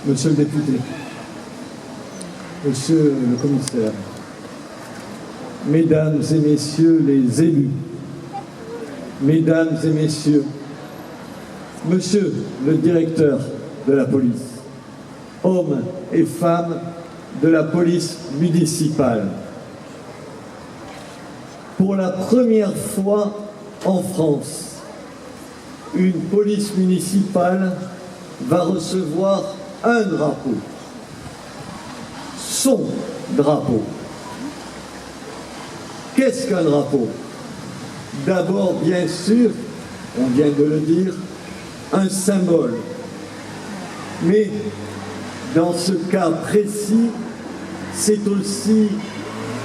Monsieur le député, monsieur le commissaire, mesdames et messieurs les élus, mesdames et messieurs, monsieur le directeur de la police, hommes et femmes de la police municipale. Pour la première fois en France, une police municipale va recevoir un drapeau, son drapeau. Qu'est-ce qu'un drapeau? D'abord, bien sûr, on vient de le dire, un symbole. Mais dans ce cas précis, c'est aussi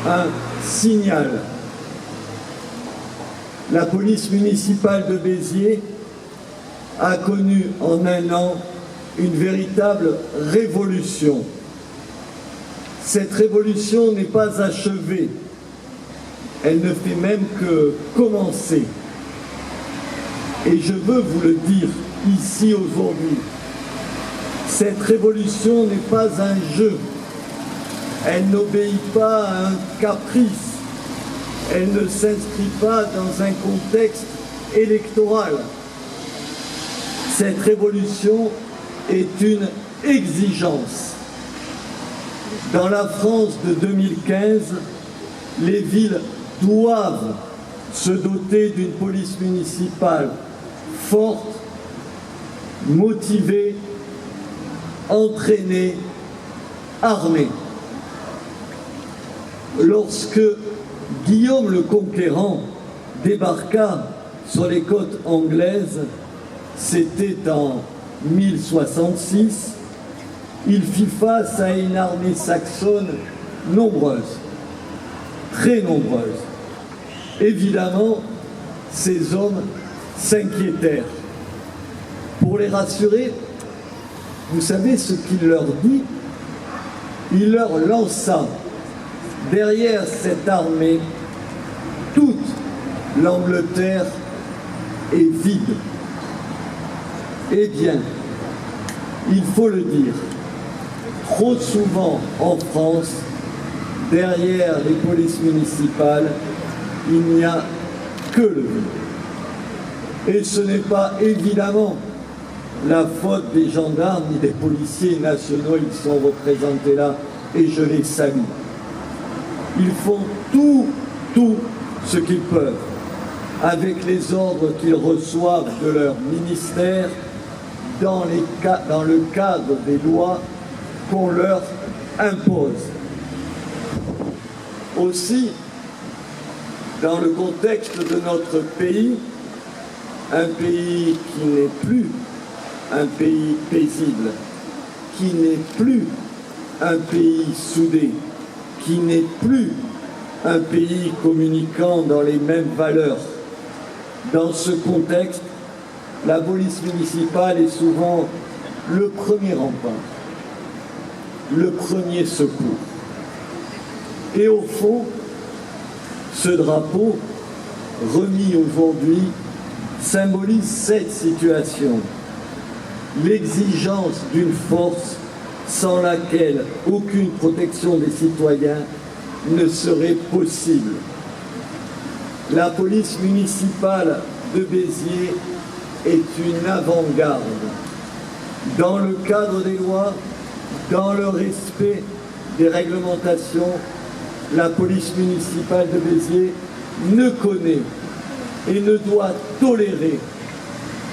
un signal. La police municipale de Béziers a connu en un an une véritable révolution. Cette révolution n'est pas achevée. Elle ne fait même que commencer. Et je veux vous le dire ici aujourd'hui, cette révolution n'est pas un jeu. Elle n'obéit pas à un caprice. Elle ne s'inscrit pas dans un contexte électoral. Cette révolution est une exigence. Dans la France de 2015, les villes doivent se doter d'une police municipale forte, motivée, entraînée, armée. Lorsque Guillaume le Conquérant débarqua sur les côtes anglaises, c'était en 1066, il fit face à une armée saxonne nombreuse, très nombreuse. Évidemment, ces hommes s'inquiétèrent. Pour les rassurer, vous savez ce qu'il leur dit? Il leur lança derrière cette armée, toute l'Angleterre est vide. Eh bien, il faut le dire, trop souvent en France, derrière les polices municipales, il n'y a que le vide. Et ce n'est pas évidemment la faute des gendarmes ni des policiers nationaux, ils sont représentés là et je les salue. Ils font tout ce qu'ils peuvent avec les ordres qu'ils reçoivent de leur ministère dans le cadre des lois qu'on leur impose. Aussi, dans le contexte de notre pays, un pays qui n'est plus un pays paisible, qui n'est plus un pays soudé, qui n'est plus un pays communiquant dans les mêmes valeurs. Dans ce contexte, la police municipale est souvent le premier rempart, le premier secours. Et au fond, ce drapeau, remis aujourd'hui, symbolise cette situation, l'exigence d'une force sans laquelle aucune protection des citoyens ne serait possible. La police municipale de Béziers est une avant-garde. Dans le cadre des lois, dans le respect des réglementations, la police municipale de Béziers ne connaît et ne doit tolérer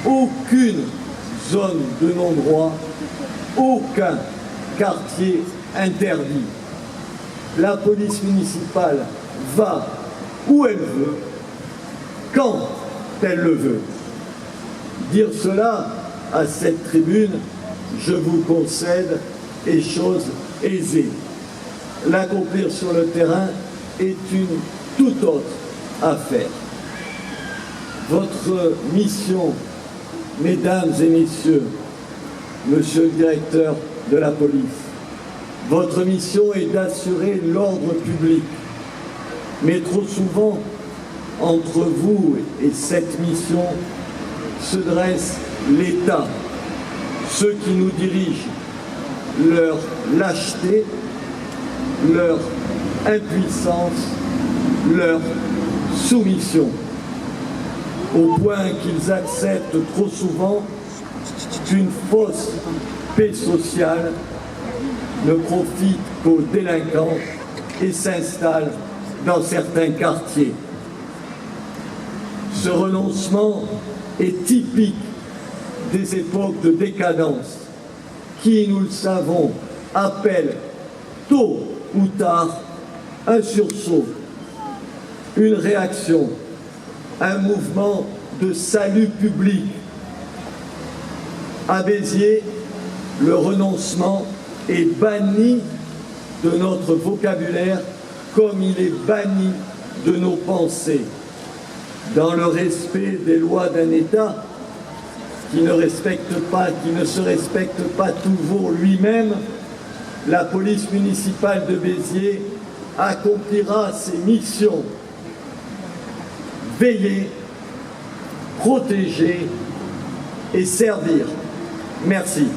aucune zone de non-droit, aucun quartier interdit. La police municipale va où elle veut, quand elle le veut. Dire cela à cette tribune, je vous concède, est chose aisée. L'accomplir sur le terrain est une toute autre affaire. Votre mission, mesdames et messieurs, monsieur le directeur de la police, votre mission est d'assurer l'ordre public. Mais trop souvent, entre vous et cette mission se dresse l'État, ceux qui nous dirigent, leur lâcheté, leur impuissance, leur soumission, au point qu'ils acceptent trop souvent qu'une fausse paix sociale ne profite qu'aux délinquants et s'installe dans certains quartiers. Ce renoncement est typique des époques de décadence qui, nous le savons, appellent tôt ou tard un sursaut, une réaction, un mouvement de salut public. À Béziers, le renoncement est banni de notre vocabulaire comme il est banni de nos pensées. Dans le respect des lois d'un État qui ne se respecte pas toujours lui-même, la police municipale de Béziers accomplira ses missions. Veiller, protéger et servir. Merci.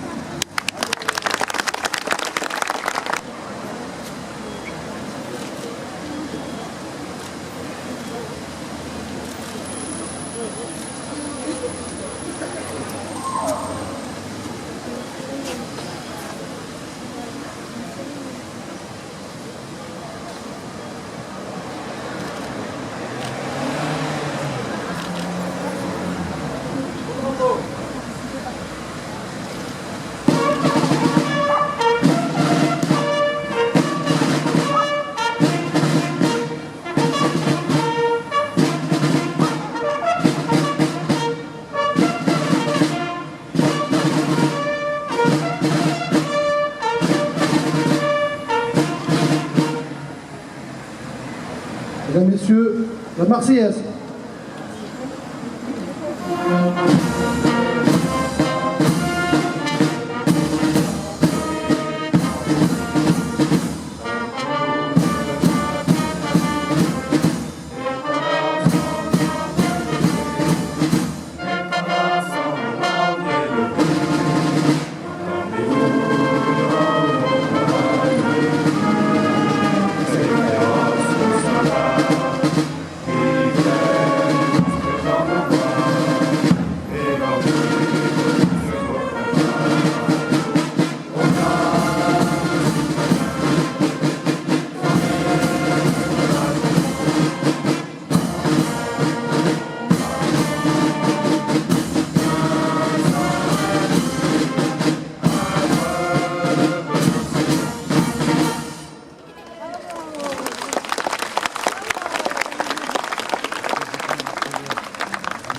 Mesdames, Messieurs, la Marseillaise.